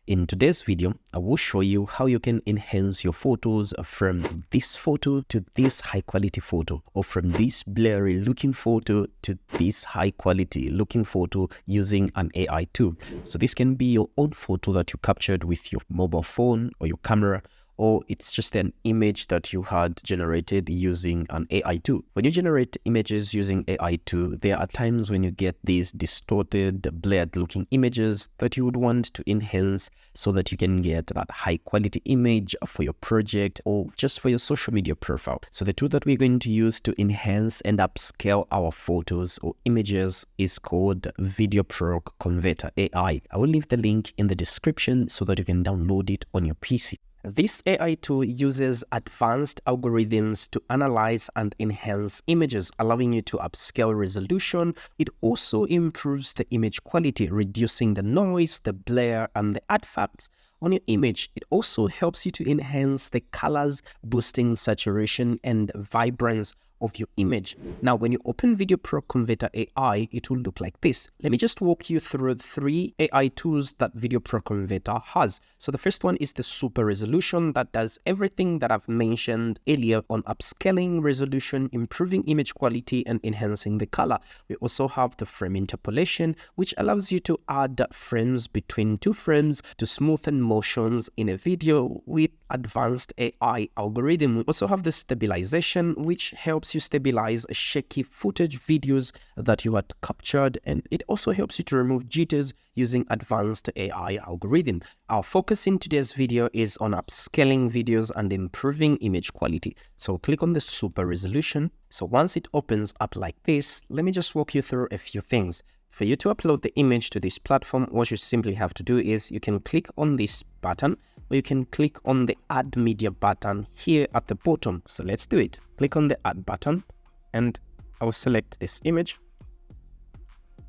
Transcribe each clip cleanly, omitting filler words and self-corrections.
In today's video, I will show you how you can enhance your photos from this photo to this high quality photo, or from this blurry looking photo to this high quality looking photo using an AI tool. So this can be your own photo that you captured with your mobile phone or your camera, or it's just an image that you had generated using an AI tool. When you generate images using AI tool, there are times when you get these distorted, blurred looking images that you would want to enhance so that you can get that high quality image for your project or just for your social media profile. So the tool that we're going to use to enhance and upscale our photos or images is called Video Pro Converter AI. I will leave the link in the description so that you can download it on your PC. This AI tool uses advanced algorithms to analyze and enhance images, allowing you to upscale resolution. It also improves the image quality, reducing the noise, the blur, and the artifacts on your image. It also helps you to enhance the colors, boosting saturation and vibrance of your image. Now, when you open Video Pro Converter AI, it will look like this. Let me just walk you through 3 AI tools that Video Pro Converter has. So the first one is the super resolution that does everything that I've mentioned earlier on upscaling resolution, improving image quality, and enhancing the color. We also have the frame interpolation, which allows you to add frames between 2 frames to smoothen motions in a video with advanced AI algorithm. We also have the stabilization, which helps you stabilize shaky footage videos that you had captured, and it also helps you to remove jitters using advanced AI algorithm. Our focus in today's video is on upscaling videos and improving image quality. So click on the super resolution. So once it opens up like this, let me just walk you through a few things. For you to upload the image to this platform, what you simply have to do is you can click on this button, or you can click on the Add Media button here at the bottom. So let's do it. Click on the Add button, and I will select this image.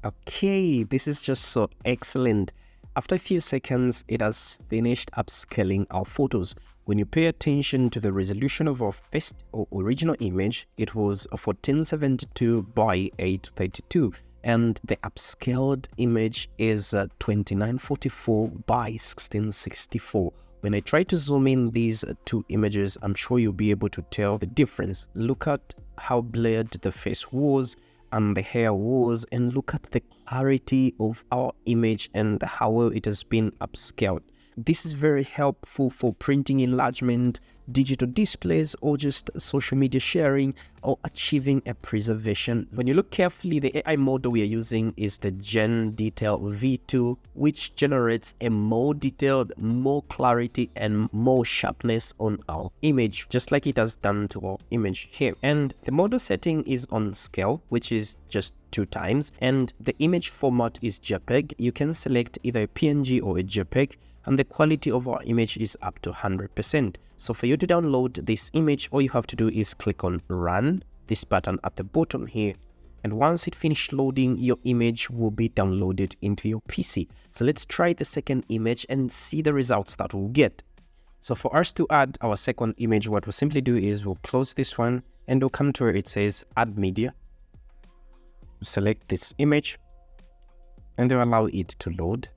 Okay, this is just so excellent. After a few seconds, it has finished upscaling our photos. When you pay attention to the resolution of our first or original image, it was 1472 by 832. And the upscaled image is 2944 by 1664. When I try to zoom in these 2 images, I'm sure you'll be able to tell the difference. Look at how blurred the face was and the hair was, and look at the clarity of our image and how well it has been upscaled. This is very helpful for printing enlargement, digital displays, or just social media sharing, or achieving a preservation. When you look carefully, the AI model we are using is the Gen Detail V2, which generates a more detailed, more clarity, and more sharpness on our image, just like it has done to our image here. And the model setting is on scale, which is just 2 times, and the image format is JPEG. You can select either a PNG or a JPEG, and the quality of our image is up to 100%. So for you to download this image, all you have to do is click on Run, this button at the bottom here. And once it finishes loading, your image will be downloaded into your PC. So let's try the second image and see the results that we'll get. So for us to add our second image, what we'll simply do is we'll close this one, and we'll come to where it says Add Media. Select this image, and they'll allow it to load.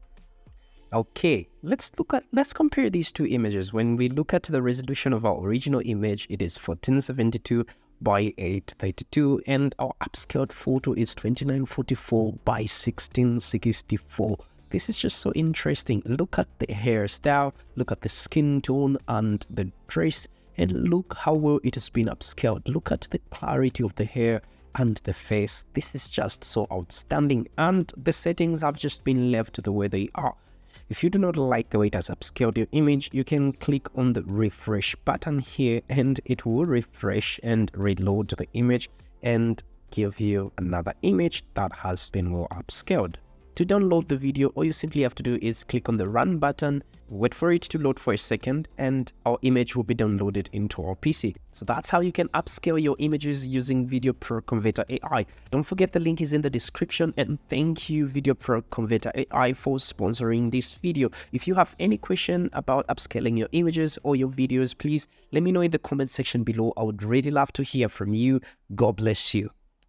Okay, let's compare these 2 images. When we look at the resolution of our original image, it is 1472 by 832, and our upscaled photo is 2944 by 1664. This is just so interesting. Look at the hairstyle, look at the skin tone and the dress, and look how well it has been upscaled. Look at the clarity of the hair and the face. This is just so outstanding, and the settings have just been left the way they are. If you do not like the way it has upscaled your image, you can click on the refresh button here, and it will refresh and reload the image and give you another image that has been well upscaled. To download the video, all you simply have to do is click on the Run button, wait for it to load for a second, and our image will be downloaded into our PC. So that's how you can upscale your images using Video Pro Converter AI. Don't forget the link is in the description, and thank you Video Pro Converter AI for sponsoring this video. If you have any question about upscaling your images or your videos, please let me know in the comment section below. I would really love to hear from you. God bless you.